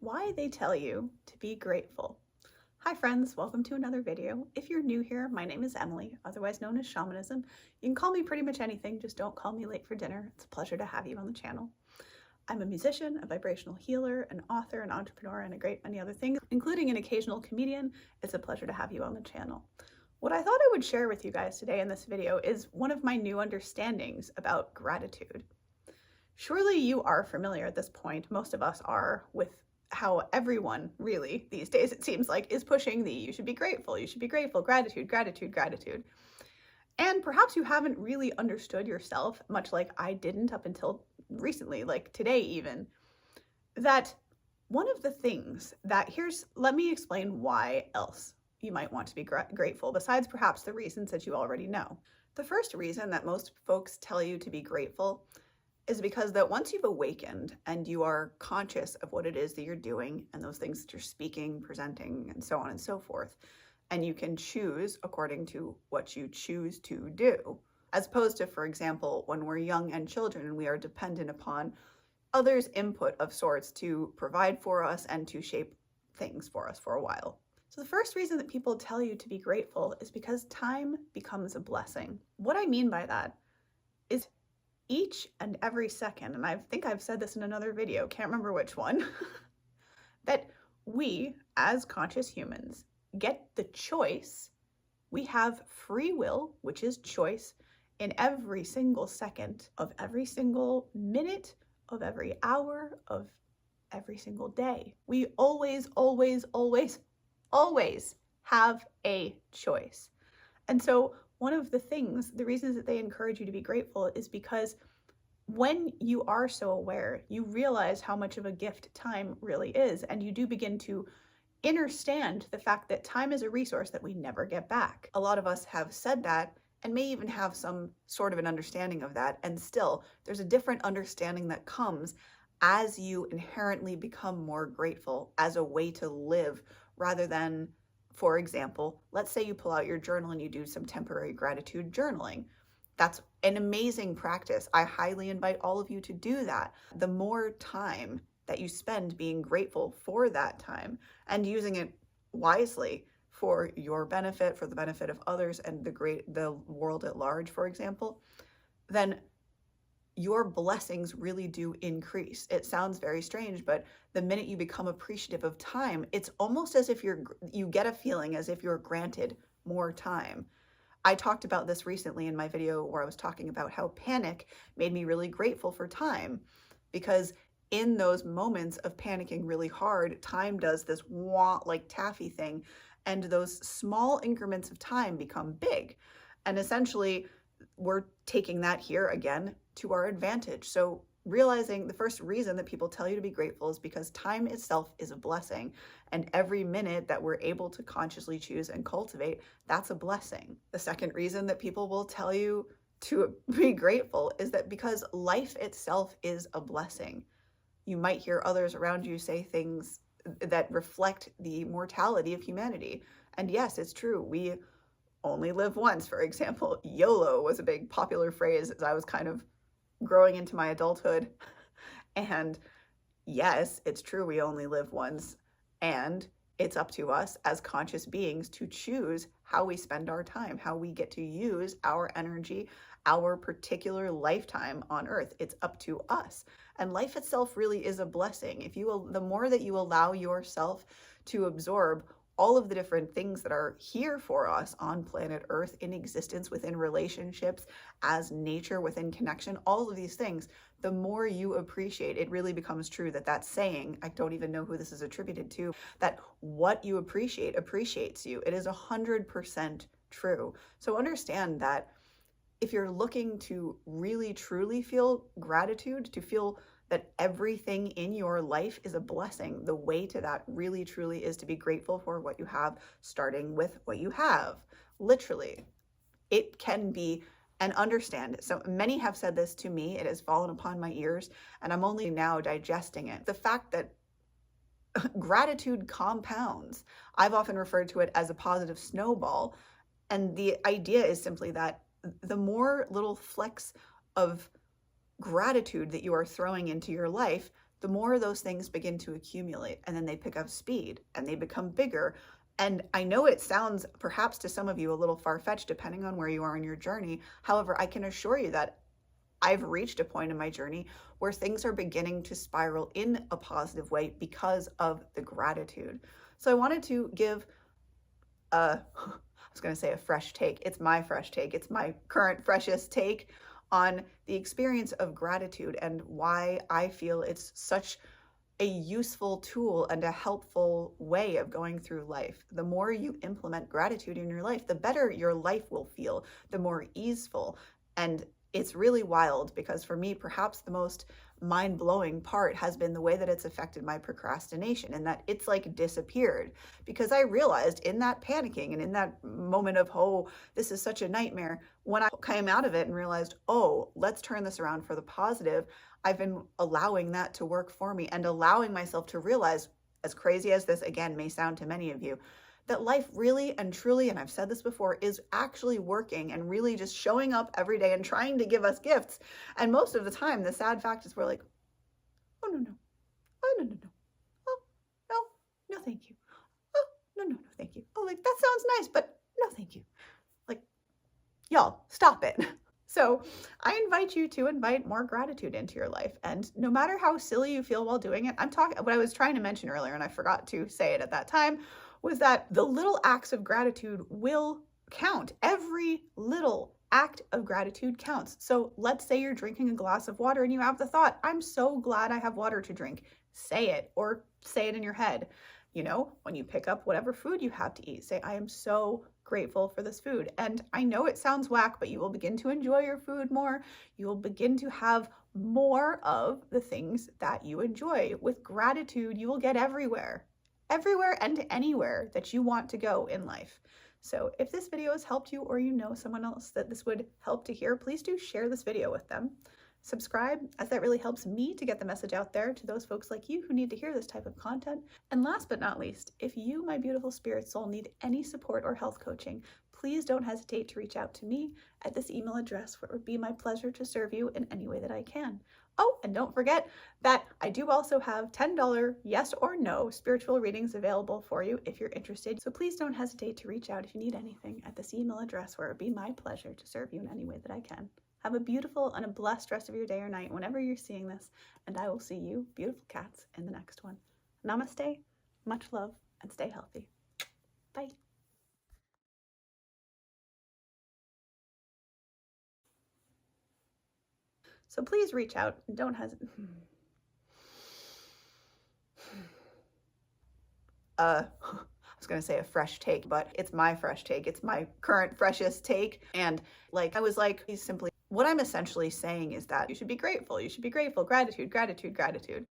Why they tell you to be grateful. Hi friends, welcome to another video. If you're new here, my name is Emily, otherwise known as Shamanism. You can call me pretty much anything, just don't call me late for dinner. It's a pleasure to have you on the channel. I'm a musician, a vibrational healer, an author, an entrepreneur, and a great many other things, including an occasional comedian. It's a pleasure to have you on the channel. What I thought I would share with you guys today in this video is one of my new understandings about gratitude. Surely you are familiar at this point, most of us are, with how everyone really these days, it seems like, is pushing the you should be grateful, gratitude, gratitude, gratitude. And perhaps you haven't really understood yourself, much like I didn't up until recently, like today even, that one of the things that let me explain why else you might want to be grateful, besides perhaps the reasons that you already know. The first reason that most folks tell you to be grateful is because that once you've awakened and you are conscious of what it is that you're doing and those things that you're speaking, presenting, and so on and so forth, and you can choose according to what you choose to do, as opposed to, for example, when we're young and children and we are dependent upon others' input of sorts to provide for us and to shape things for us for a while. So the first reason that people tell you to be grateful is because time becomes a blessing. What I mean by that is each and every second, and I think I've said this in another video, can't remember which one, that we as conscious humans get the choice. We have free will, which is choice, in every single second of every single minute of every hour of every single day. We always, always, always, always have a choice. And so one of the reasons that they encourage you to be grateful is because when you are so aware, you realize how much of a gift time really is, and you do begin to understand the fact that time is a resource that we never get back. A lot of us have said that and may even have some sort of an understanding of that, and still there's a different understanding that comes as you inherently become more grateful as a way to live, rather than, for example, let's say you pull out your journal and you do some temporary gratitude journaling. That's an amazing practice. I highly invite all of you to do that. The more time that you spend being grateful for that time and using it wisely for your benefit, for the benefit of others and the world at large, for example, then your blessings really do increase. It sounds very strange, but the minute you become appreciative of time, it's almost as if you get a feeling as if you're granted more time. I talked about this recently in my video where I was talking about how panic made me really grateful for time, because in those moments of panicking really hard, time does this wah like taffy thing, and those small increments of time become big. And essentially, we're taking that here again to our advantage. So realizing the first reason that people tell you to be grateful is because time itself is a blessing. And every minute that we're able to consciously choose and cultivate, that's a blessing. The second reason that people will tell you to be grateful is that because life itself is a blessing. You might hear others around you say things that reflect the mortality of humanity. And yes, it's true. We only live once, for example. YOLO was a big popular phrase as I was kind of growing into my adulthood. And yes, it's true, we only live once. And it's up to us as conscious beings to choose how we spend our time, how we get to use our energy, our particular lifetime on Earth. It's up to us. And life itself really is a blessing. The more that you allow yourself to absorb all of the different things that are here for us on planet Earth, in existence, within relationships, as nature, within connection, all of these things, the more you appreciate, it really becomes true that saying, I don't even know who this is attributed to, that what you appreciate appreciates you. It is 100% true. So understand that if you're looking to really truly feel gratitude, to feel that everything in your life is a blessing, the way to that really truly is to be grateful for what you have, starting with what you have. Literally, it can be, and understand. So many have said this to me, it has fallen upon my ears, and I'm only now digesting it. The fact that gratitude compounds. I've often referred to it as a positive snowball. And the idea is simply that the more little flecks of gratitude that you are throwing into your life, the more those things begin to accumulate, and then they pick up speed and they become bigger. And I know it sounds perhaps to some of you a little far-fetched depending on where you are in your journey. However, I can assure you that I've reached a point in my journey where things are beginning to spiral in a positive way because of the gratitude. So I wanted to give I was going to say a fresh take. It's my fresh take. It's my current freshest take on the experience of gratitude and why I feel it's such a useful tool and a helpful way of going through life. The more you implement gratitude in your life, the better your life will feel, the more easeful. And it's really wild because for me, perhaps the most mind-blowing part has been the way that it's affected my procrastination, and that it's like disappeared, because I realized in that panicking and in that moment of, oh, this is such a nightmare, when I came out of it and realized, oh, let's turn this around for the positive, I've been allowing that to work for me and allowing myself to realize, as crazy as this again may sound to many of you, that life really and truly, and I've said this before, is actually working and really just showing up every day and trying to give us gifts. And most of the time, the sad fact is we're like, oh, no, no. Oh, no, no, no. Oh, no, no, thank you. Oh, no, no, no, thank you. Oh, like, that sounds nice, but no, thank you. Like, y'all, stop it. So I invite you to invite more gratitude into your life. And no matter how silly you feel while doing it, what I was trying to mention earlier, and I forgot to say it at that time, was that the little acts of gratitude will count. Every little act of gratitude counts. So let's say you're drinking a glass of water and you have the thought, I'm so glad I have water to drink. Say it, or say it in your head. You know, when you pick up whatever food you have to eat, say, I am so grateful for this food. And I know it sounds whack, but you will begin to enjoy your food more. You will begin to have more of the things that you enjoy. With gratitude, you will get everywhere and anywhere that you want to go in life. So if this video has helped you, or you know someone else that this would help to hear, please do share this video with them. Subscribe, as that really helps me to get the message out there to those folks like you who need to hear this type of content. And last but not least, if you, my beautiful spirit soul, need any support or health coaching, please don't hesitate to reach out to me at this email address, where it would be my pleasure to serve you in any way that I can. Oh, and don't forget that I do also have $10 yes or no spiritual readings available for you if you're interested. So please don't hesitate to reach out if you need anything at this email address, where it would be my pleasure to serve you in any way that I can. Have a beautiful and a blessed rest of your day or night whenever you're seeing this, and I will see you, beautiful cats, in the next one. Namaste, much love, and stay healthy. Bye. So please reach out and don't hesitate. I was going to say a fresh take, but it's my fresh take. It's my current freshest take. And like, I was like, simply, what I'm essentially saying is that you should be grateful. You should be grateful. Gratitude, gratitude, gratitude.